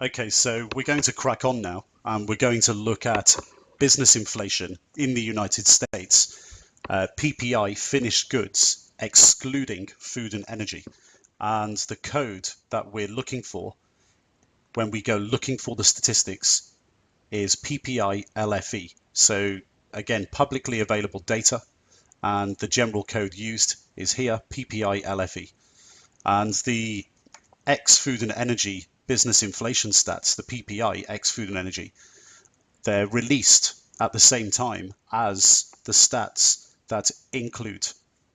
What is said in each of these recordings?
Okay, so we're going to crack on now, and we're going to look at business inflation in the United States, PPI finished goods, excluding food and energy. And the code that we're looking for when we go looking for the statistics is PPI LFE. So again, publicly available data, and the general code used is here, PPI LFE. And the ex food and energy business inflation stats, the PPI ex food and energy, they're released at the same time as the stats that include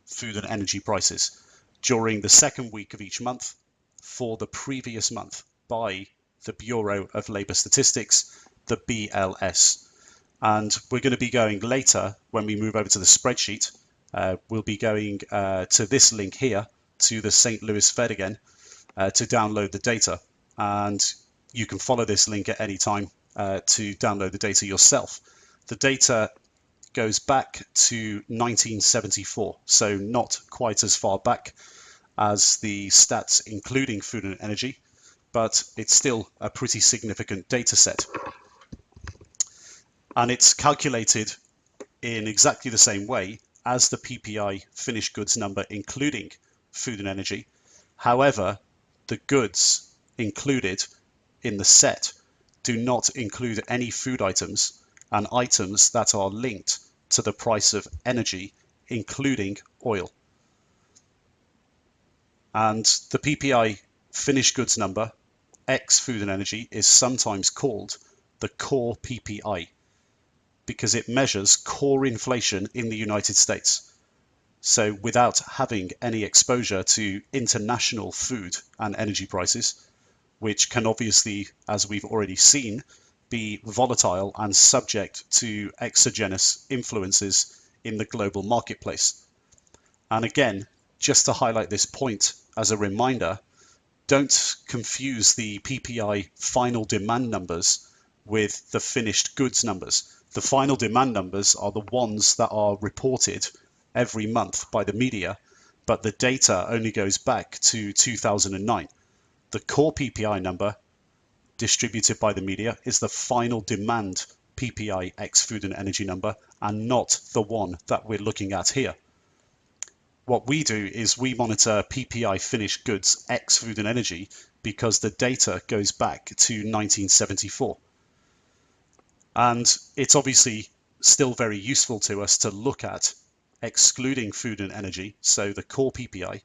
food and energy prices during the second week of each month for the previous month by the Bureau of Labor Statistics, the BLS. And we're going to be going later when we move over to the spreadsheet. We'll be going to this link here to the St. Louis Fed again, to download the data, and you can follow this link at any time to download the data yourself. The data goes back to 1974, so not quite as far back as the stats including food and energy, but it's still a pretty significant data set. And it's calculated in exactly the same way as the PPI finished goods number including food and energy. However, the goods included in the set do not include any food items and items that are linked to the price of energy, including oil. And the PPI finished goods number, ex food and energy, is sometimes called the core PPI because it measures core inflation in the United States. So without having any exposure to international food and energy prices, which can obviously, as we've already seen, be volatile and subject to exogenous influences in the global marketplace. And again, just to highlight this point as a reminder, don't confuse the PPI final demand numbers with the finished goods numbers. The final demand numbers are the ones that are reported every month by the media, but the data only goes back to 2009. The core PPI number distributed by the media is the final demand PPI ex food and energy number, and not the one that we're looking at here. What we do is we monitor PPI finished goods ex food and energy because the data goes back to 1974. And it's obviously still very useful to us to look at excluding food and energy, so the core PPI,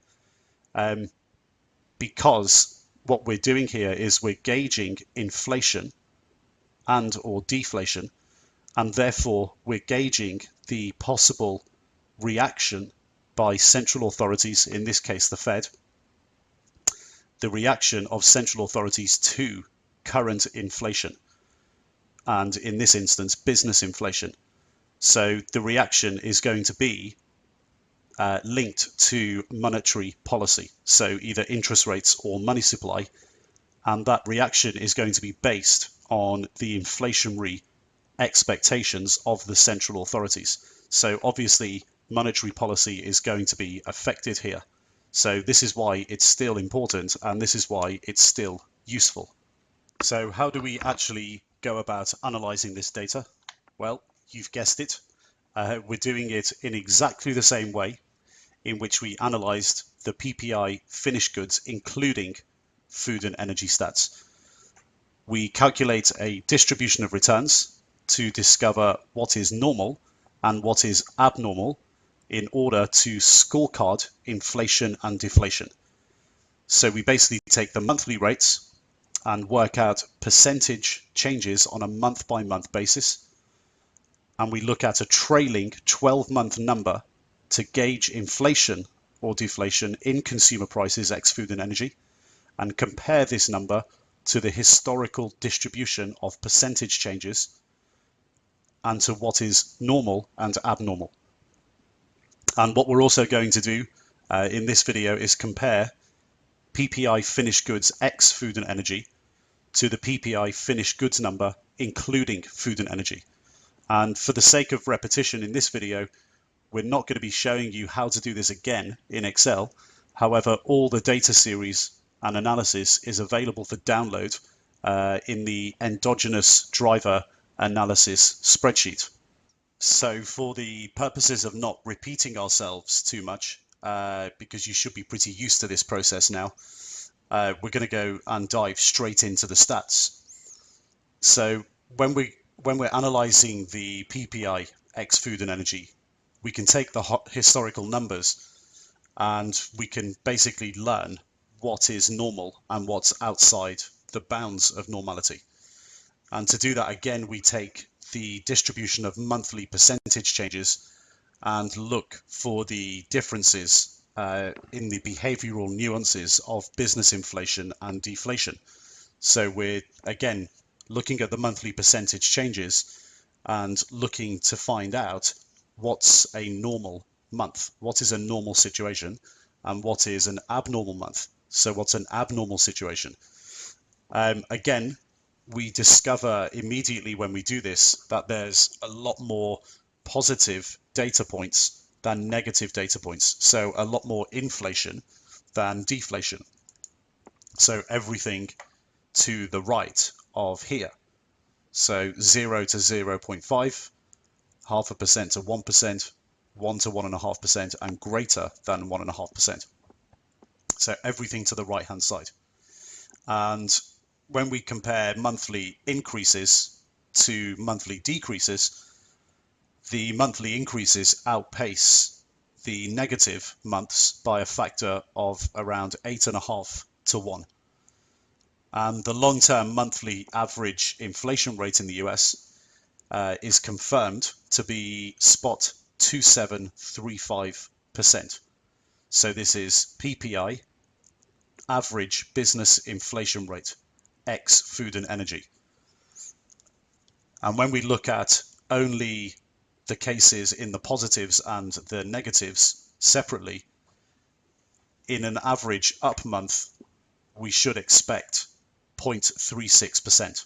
because what we're doing here is we're gauging inflation and or deflation, and therefore we're gauging the possible reaction by central authorities, in this case the Fed, the reaction of central authorities to current inflation, and in this instance business inflation. So the reaction is going to be linked to monetary policy, so either interest rates or money supply, and that reaction is going to be based on the inflationary expectations of the central authorities. So obviously monetary policy is going to be affected here. So this is why it's still important, and this is why it's still useful. So how do we actually go about analyzing this data? Well, you've guessed it. We're doing it in exactly the same way in which we analyzed the PPI finished goods, including food and energy stats. We calculate a distribution of returns to discover what is normal and what is abnormal in order to scorecard inflation and deflation. So we basically take the monthly rates and work out percentage changes on a month-by-month basis, and we look at a trailing 12-month number to gauge inflation or deflation in consumer prices ex food and energy, and compare this number to the historical distribution of percentage changes and to what is normal and abnormal. And what we're also going to do in this video is compare PPI finished goods ex food and energy to the PPI finished goods number including food and energy. And for the sake of repetition in this video, we're not going to be showing you how to do this again in Excel. However, all the data series and analysis is available for download in the endogenous driver analysis spreadsheet. So for the purposes of not repeating ourselves too much, because you should be pretty used to this process now, we're going to go and dive straight into the stats. So when we're analyzing the PPI X food and energy, we can take the historical numbers and we can basically learn what is normal and what's outside the bounds of normality. And to do that, again, we take the distribution of monthly percentage changes and look for the differences in the behavioral nuances of business inflation and deflation. So we're, again, looking at the monthly percentage changes and looking to find out what's a normal month, what is a normal situation, and what is an abnormal month. So what's an abnormal situation? Again, we discover immediately when we do this that there's a lot more positive data points than negative data points. So a lot more inflation than deflation. So everything to the right of here. So 0 to 0.5, 0.5% to 1%, 1 to 1.5%, and greater than 1.5%. So everything to the right hand side. And when we compare monthly increases to monthly decreases, the monthly increases outpace the negative months by a factor of around 8.5 to 1. And the long-term monthly average inflation rate in the US is confirmed to be spot 2.735%. So this is PPI, average business inflation rate, X food and energy. And when we look at only the cases in the positives and the negatives separately, in an average up month, we should expect 0.36%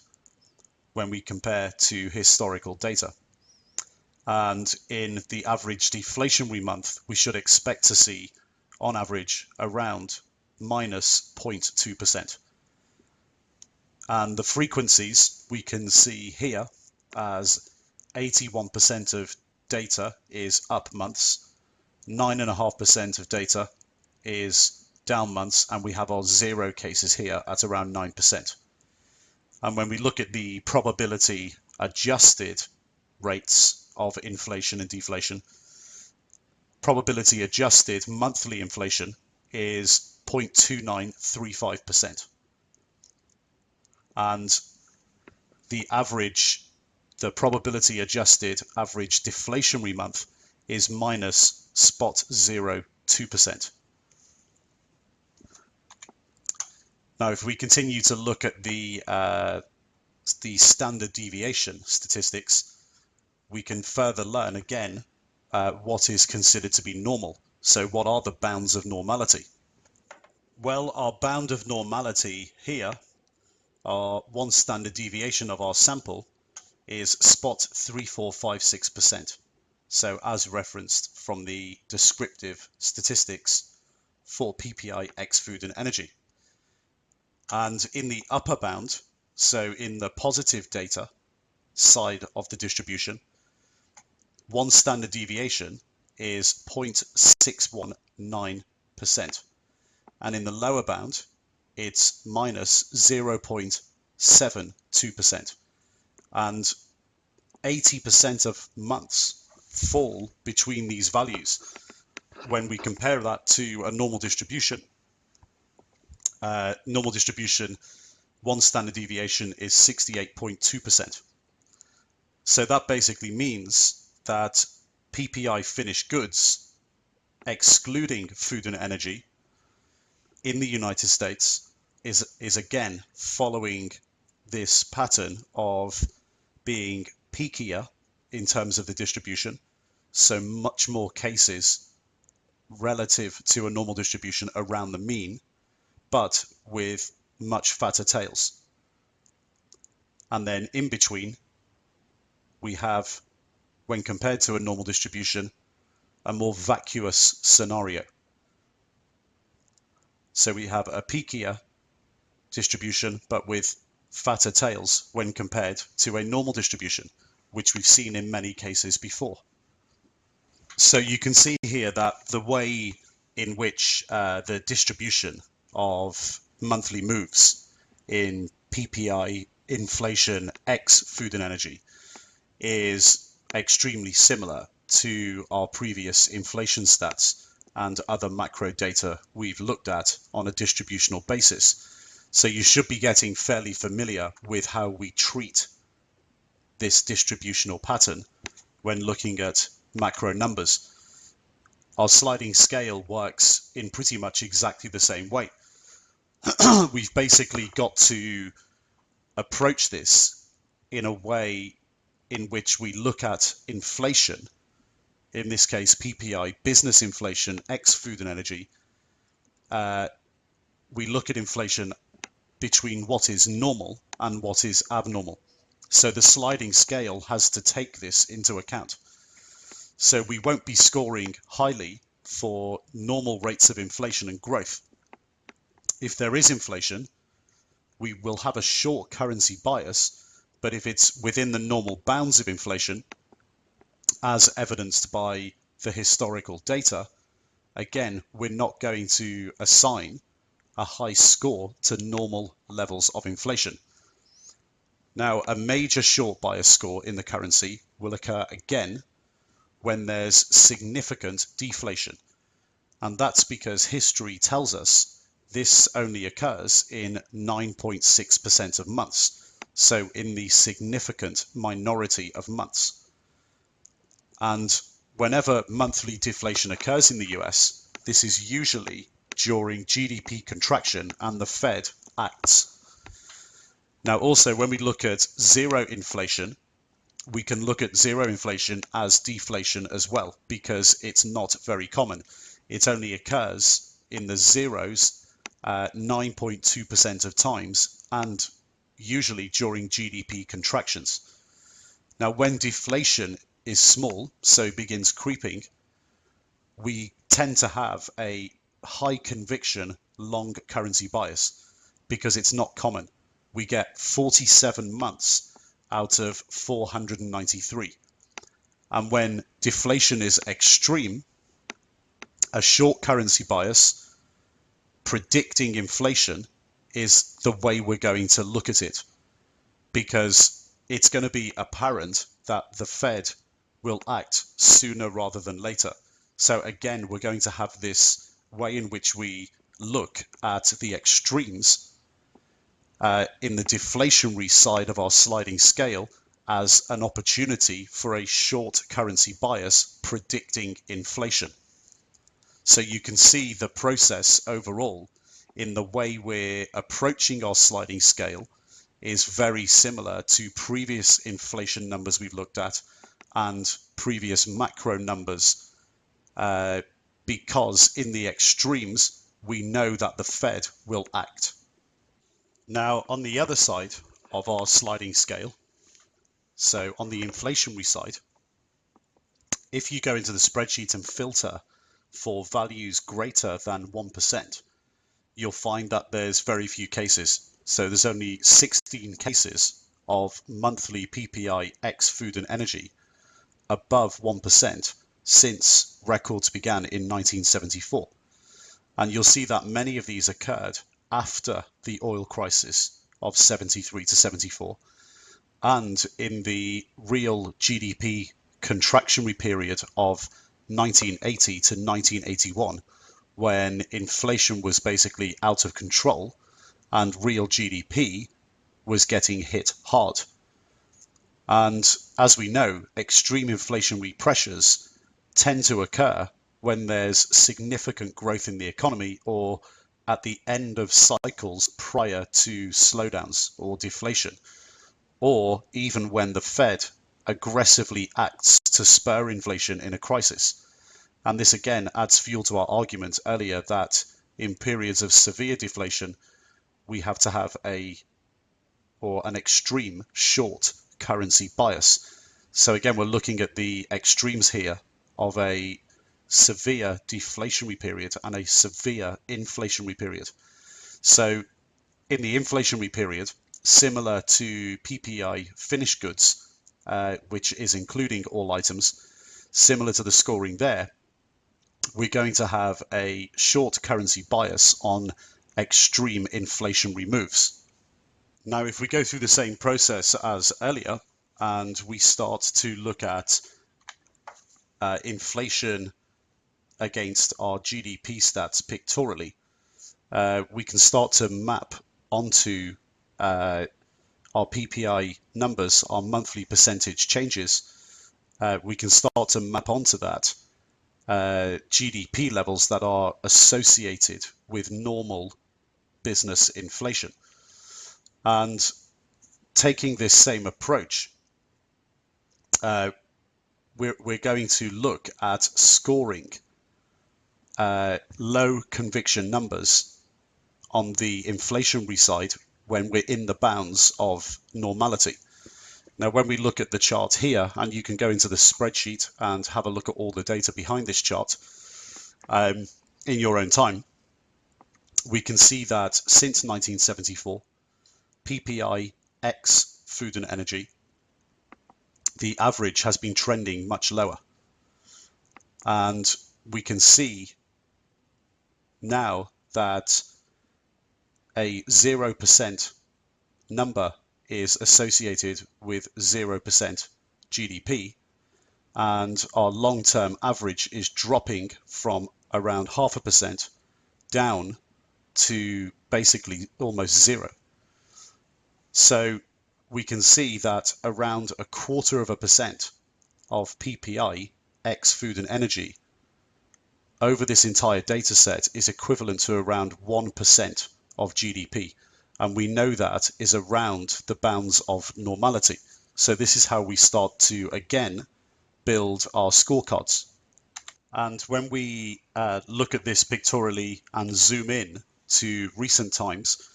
when we compare to historical data. And in the average deflationary month, we should expect to see, on average, around minus 0.2%. And the frequencies we can see here as 81% of data is up months, 9.5% of data is down months, and we have our zero cases here at around 9%. And when we look at the probability adjusted rates of inflation and deflation, probability adjusted monthly inflation is 0.2935%. And the average, the probability adjusted average deflationary month is minus spot 0.02%. Now, if we continue to look at the standard deviation statistics, we can further learn again what is considered to be normal. So what are the bounds of normality? Well, our bound of normality here, our one standard deviation of our sample, is spot 3456%. So as referenced from the descriptive statistics for PPI X food and energy. And in the upper bound, so in the positive data side of the distribution, one standard deviation is 0.619%. And in the lower bound, it's minus 0.72%. And 80% of months fall between these values. When we compare that to a normal distribution, one standard deviation is 68.2%. So that basically means that PPI finished goods, excluding food and energy, in the United States is again following this pattern of being peakier in terms of the distribution, so much more cases relative to a normal distribution around the mean, but with much fatter tails. And then in between, we have, when compared to a normal distribution, a more vacuous scenario. So we have a peakier distribution, but with fatter tails when compared to a normal distribution, which we've seen in many cases before. So you can see here that the way in which the distribution of monthly moves in PPI inflation X food and energy is extremely similar to our previous inflation stats and other macro data we've looked at on a distributional basis. So you should be getting fairly familiar with how we treat this distributional pattern when looking at macro numbers. Our sliding scale works in pretty much exactly the same way. We've basically got to approach this in a way in which we look at inflation, in this case PPI, business inflation, X food and energy. We look at inflation between what is normal and what is abnormal. So the sliding scale has to take this into account. So we won't be scoring highly for normal rates of inflation and growth. If there is inflation, we will have a short currency bias, but if it's within the normal bounds of inflation, as evidenced by the historical data, again, we're not going to assign a high score to normal levels of inflation. Now, a major short bias score in the currency will occur again when there's significant deflation. And that's because history tells us this only occurs in 9.6% of months, so in the significant minority of months. And whenever monthly deflation occurs in the US, this is usually during GDP contraction and the Fed acts. Now, also, when we look at zero inflation, we can look at zero inflation as deflation as well, because it's not very common. It only occurs in the zeros 9.2% of times, and usually during GDP contractions. Now, when deflation is small, so begins creeping, we tend to have a high conviction long currency bias because it's not common. We get 47 months out of 493. And when deflation is extreme, a short currency bias predicting inflation is the way we're going to look at it, because it's going to be apparent that the Fed will act sooner rather than later. So again, we're going to have this way in which we look at the extremes in the deflationary side of our sliding scale as an opportunity for a short currency bias predicting inflation. So you can see the process overall in the way we're approaching our sliding scale is very similar to previous inflation numbers we've looked at and previous macro numbers, because in the extremes, we know that the Fed will act. Now, on the other side of our sliding scale, so on the inflationary side, if you go into the spreadsheet and filter for values greater than 1%, you'll find that there's very few cases. So there's only 16 cases of monthly PPI X food and energy above 1% since records began in 1974. And you'll see that many of these occurred after the oil crisis of 73 to 74 and in the real GDP contractionary period of 1980 to 1981, when inflation was basically out of control and real GDP was getting hit hard. And as we know, extreme inflationary pressures tend to occur when there's significant growth in the economy or at the end of cycles prior to slowdowns or deflation, or even when the Fed aggressively acts to spur inflation in a crisis. And this again adds fuel to our argument earlier that in periods of severe deflation, we have to have an extreme short currency bias. So again, we're looking at the extremes here of a severe deflationary period and a severe inflationary period. So in the inflationary period, similar to PPI finished goods, which is including all items, similar to the scoring there, we're going to have a short currency bias on extreme inflationary moves. Now, if we go through the same process as earlier and we start to look at inflation against our GDP stats pictorially, we can start to map onto our PPI numbers, our monthly percentage changes. We can start to map onto that GDP levels that are associated with normal business inflation. And taking this same approach, we're going to look at scoring low conviction numbers on the inflationary side when we're in the bounds of normality. Now, when we look at the chart here, and you can go into the spreadsheet and have a look at all the data behind this chart in your own time, we can see that since 1974, PPI X food and energy, the average has been trending much lower. And we can see now that a 0% number is associated with 0% GDP, and our long-term average is dropping from around 0.5% down to basically almost zero. So we can see that around 0.25% of PPI X food and energy over this entire data set is equivalent to around 1% of GDP. And we know that is around the bounds of normality. So this is how we start to, again, build our scorecards. And when we look at this pictorially and zoom in to recent times,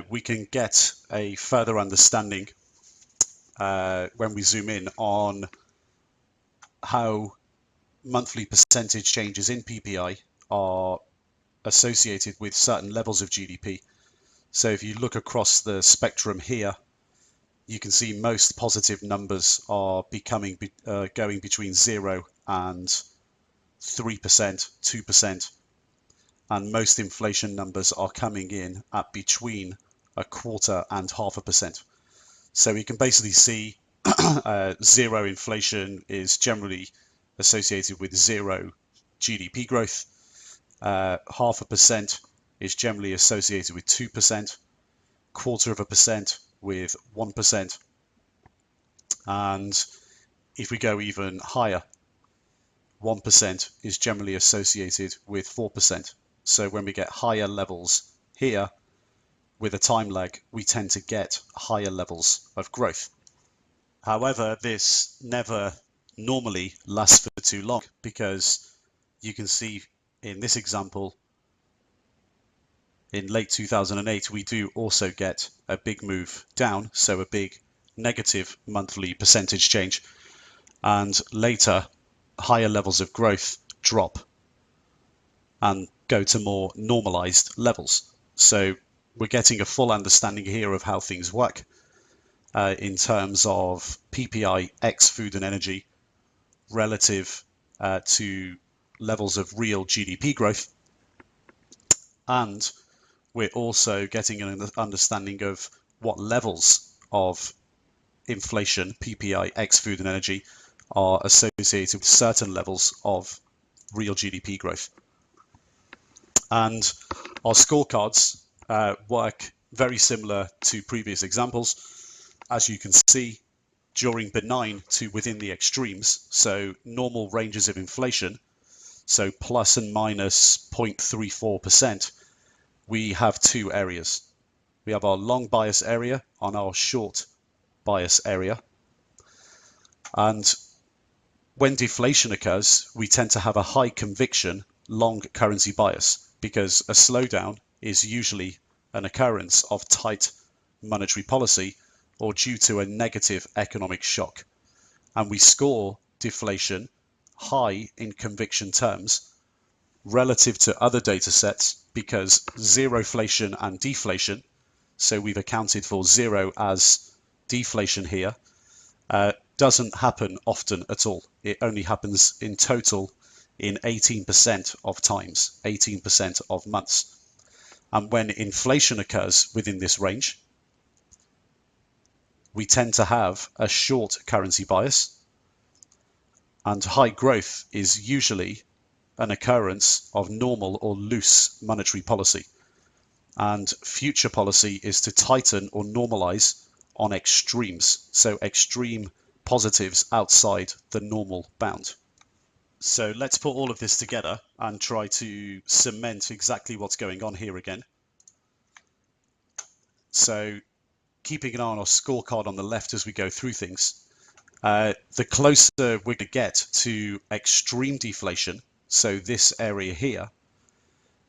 we can get a further understanding when we zoom in on how monthly percentage changes in PPI are associated with certain levels of GDP. So if you look across the spectrum here, you can see most positive numbers are going between 0 and 3%, 2%, and most inflation numbers are coming in at between 0.25% and 0.5%. So we can basically see zero inflation is generally associated with zero GDP growth. 0.5% is generally associated with 2%, 0.25% with 1%, and if we go even higher, 1% is generally associated with 4%. So when we get higher levels here, with a time lag, we tend to get higher levels of growth. However, this never normally lasts for too long, because you can see in this example, in late 2008, we do also get a big move down, so a big negative monthly percentage change, and later higher levels of growth drop and go to more normalized levels. So we're getting a full understanding here of how things work in terms of PPI X food and energy relative to levels of real GDP growth. And we're also getting an understanding of what levels of inflation, PPI X food and energy, are associated with certain levels of real GDP growth. And our scorecards work very similar to previous examples. As you can see, during benign to within the extremes, so normal ranges of inflation, so plus and minus 0.34%, we have two areas. We have our long bias area and our short bias area. And when deflation occurs, we tend to have a high conviction long currency bias, because a slowdown is usually an occurrence of tight monetary policy or due to a negative economic shock. And we score deflation high in conviction terms relative to other data sets, because zeroflation and deflation so we've accounted for 0 as deflation here, doesn't happen often at all. It only happens in total in 18% of times, 18% of months. And when inflation occurs within this range, we tend to have a short currency bias, and high growth is usually an occurrence of normal or loose monetary policy. And future policy is to tighten or normalize on extremes, so extreme positives outside the normal bound. So let's put all of this together and try to cement exactly what's going on here again. So keeping an eye on our scorecard on the left as we go through things, the closer we're going to get to extreme deflation, so this area here,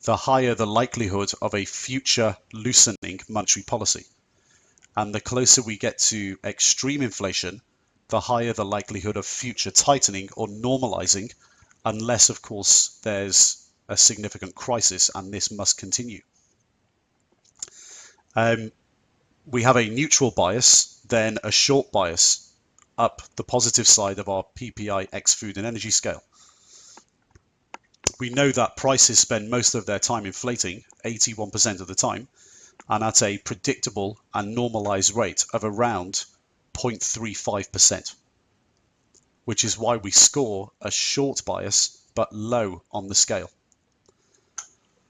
the higher the likelihood of a future loosening monetary policy. And the closer we get to extreme inflation, the higher the likelihood of future tightening or normalizing, unless, of course, there's a significant crisis, and this must continue. We have a neutral bias, then a short bias up the positive side of our PPI X food and energy scale. We know that prices spend most of their time inflating, 81% of the time, and at a predictable and normalized rate of around 0.35%, which is why we score a short bias but low on the scale.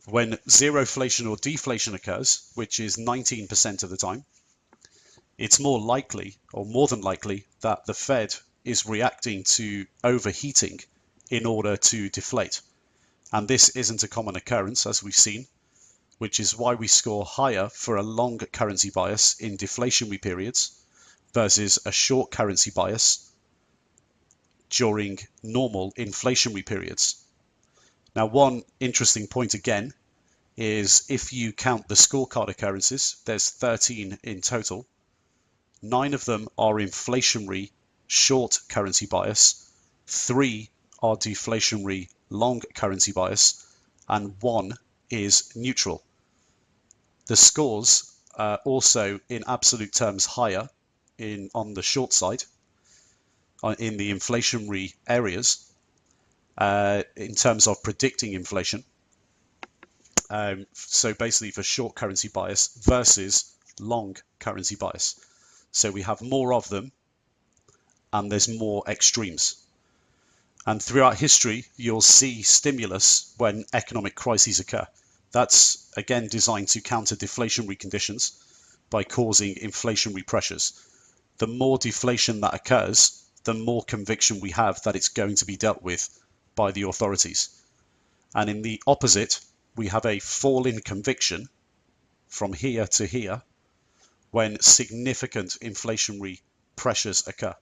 When zeroflation or deflation occurs, which is 19% of the time, it's more likely, or more than likely, that the Fed is reacting to overheating in order to deflate. And this isn't a common occurrence, as we've seen, which is why we score higher for a long currency bias in deflationary periods versus a short currency bias during normal inflationary periods. Now, one interesting point again is if you count the scorecard occurrences, there's 13 in total. 9 of them are inflationary short currency bias, 3 are deflationary long currency bias, and 1 is neutral. The scores are also in absolute terms higher on the short side in the inflationary areas in terms of predicting inflation. So basically for short currency bias versus long currency bias. So we have more of them and there's more extremes. And throughout history, you'll see stimulus when economic crises occur. That's again designed to counter deflationary conditions by causing inflationary pressures. The more deflation that occurs, the more conviction we have that it's going to be dealt with by the authorities. And in the opposite, we have a fall in conviction from here to here when significant inflationary pressures occur.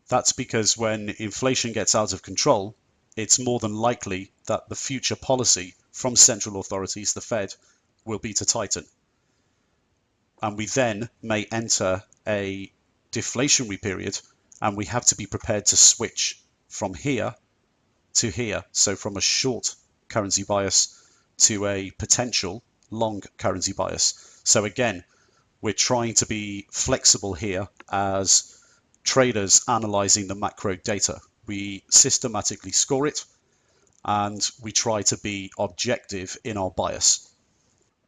That's because when inflation gets out of control, it's more than likely that the future policy from central authorities, the Fed, will be to tighten. And we then may enter a deflationary period, and we have to be prepared to switch from here to here. So from a short currency bias to a potential long currency bias. So again, we're trying to be flexible here as traders analyzing the macro data. We systematically score it and we try to be objective in our bias.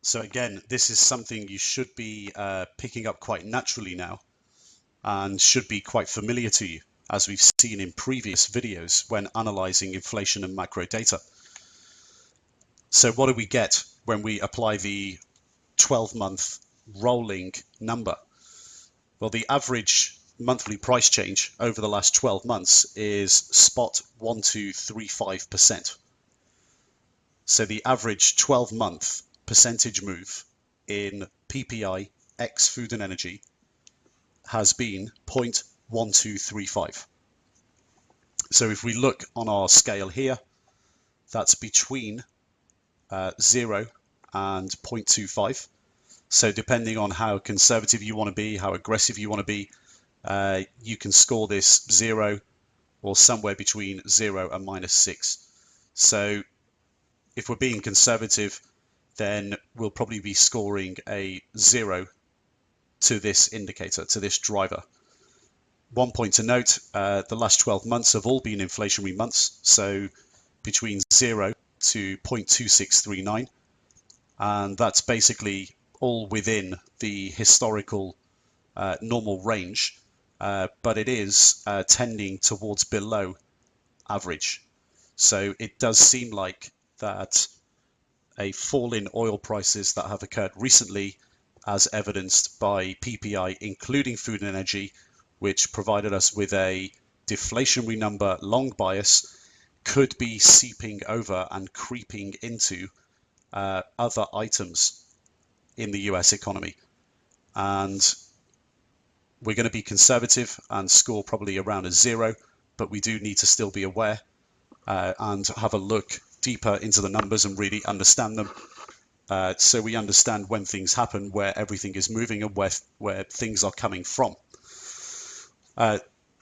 So again, this is something you should be picking up quite naturally now and should be quite familiar to you, as we've seen in previous videos when analyzing inflation and macro data. So what do we get when we apply the 12-month rolling number? Well, the average monthly price change over the last 12 months is spot 1235%. So the average 12-month percentage move in PPI X food and energy has been 0.1235. So if we look on our scale here, that's between 0 and 0.25. So depending on how conservative you want to be, how aggressive you want to be, you can score this 0 or somewhere between 0 and -6. So if we're being conservative, then we'll probably be scoring a 0 to this indicator, to this driver. One point to note, the last 12 months have all been inflationary months, so between 0 to 0.2639, and that's basically all within the historical normal range, but it is tending towards below average. So it does seem like that a fall in oil prices that have occurred recently, as evidenced by PPI, including food and energy, which provided us with a deflationary number long bias, could be seeping over and creeping into other items in the US economy. And we're going to be conservative and score probably around a 0, but we do need to still be aware and have a look deeper into the numbers and really understand them, so we understand when things happen, where everything is moving and where things are coming from.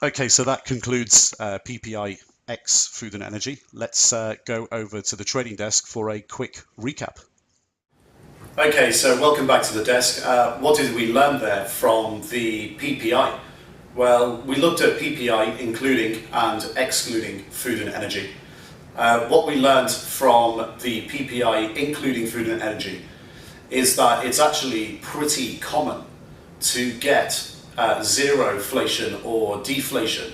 Okay, so that concludes PPI X food and energy. Let's go over to the trading desk for a quick recap. Okay, so welcome back to the desk. What did we learn there from the PPI? Well, we looked at PPI including and excluding food and energy. What we learned from the PPI including food and energy is that it's actually pretty common to get zero inflation or deflation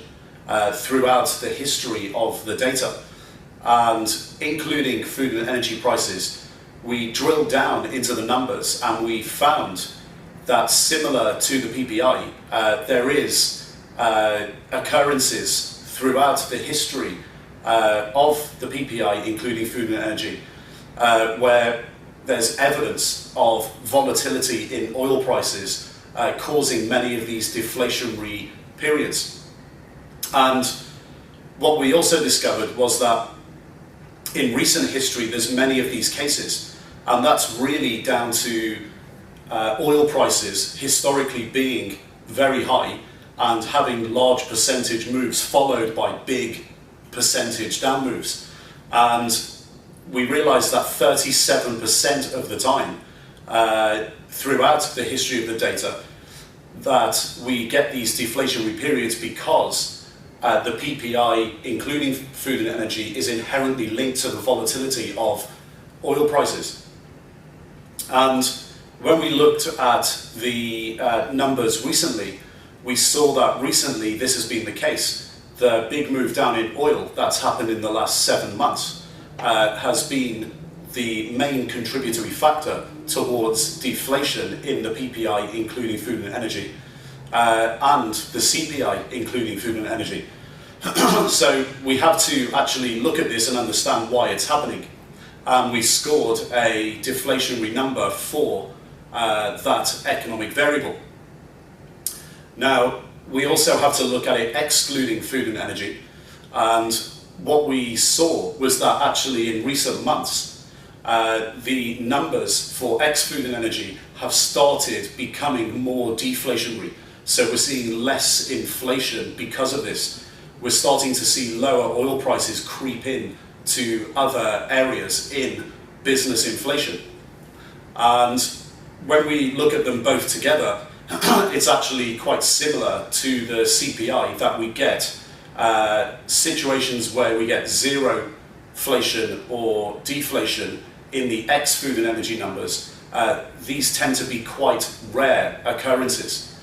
throughout the history of the data. And including food and energy prices, we drilled down into the numbers and we found that similar to the PPI, there is occurrences throughout the history of the PPI, including food and energy, where there's evidence of volatility in oil prices causing many of these deflationary periods. And what we also discovered was that in recent history there's many of these cases, and that's really down to oil prices historically being very high and having large percentage moves followed by big percentage down moves. And we realized that 37% of the time throughout the history of the data that we get these deflationary periods because the PPI, including food and energy, is inherently linked to the volatility of oil prices. And when we looked at the numbers recently, we saw that recently this has been the case. The big move down in oil that's happened in the last 7 months has been the main contributory factor towards deflation in the PPI, including food and energy, and the CPI, including food and energy. So we have to actually look at this and understand why it's happening. And we scored a deflationary number for that economic variable. Now, we also have to look at it excluding food and energy. And what we saw was that actually in recent months, the numbers for ex-food and energy have started becoming more deflationary. So we're seeing less inflation because of this. We're starting to see lower oil prices creep in to other areas in business inflation. And when we look at them both together, it's actually quite similar to the CPI that we get situations where we get zero inflation or deflation in the ex-food and energy numbers. These tend to be quite rare occurrences.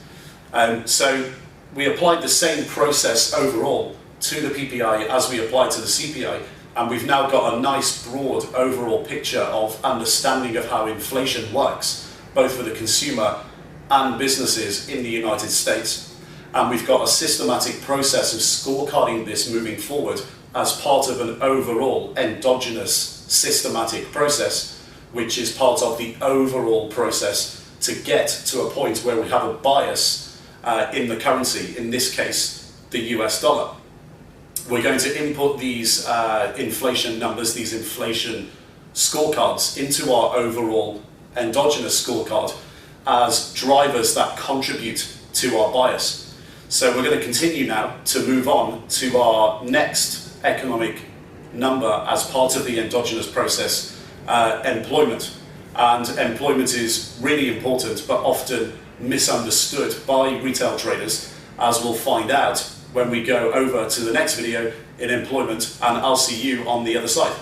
So we applied the same process overall to the PPI as we applied to the CPI, and we've now got a nice broad overall picture of understanding of how inflation works, both for the consumer and businesses in the United States. And we've got a systematic process of scorecarding this moving forward as part of an overall endogenous systematic process, which is part of the overall process to get to a point where we have a bias in the currency, in this case, the US dollar. We're going to input these inflation numbers, these inflation scorecards, into our overall endogenous scorecard as drivers that contribute to our bias. So we're going to continue now to move on to our next economic number as part of the endogenous process, employment. And employment is really important, but often misunderstood by retail traders, as we'll find out when we go over to the next video in employment, and I'll see you on the other side.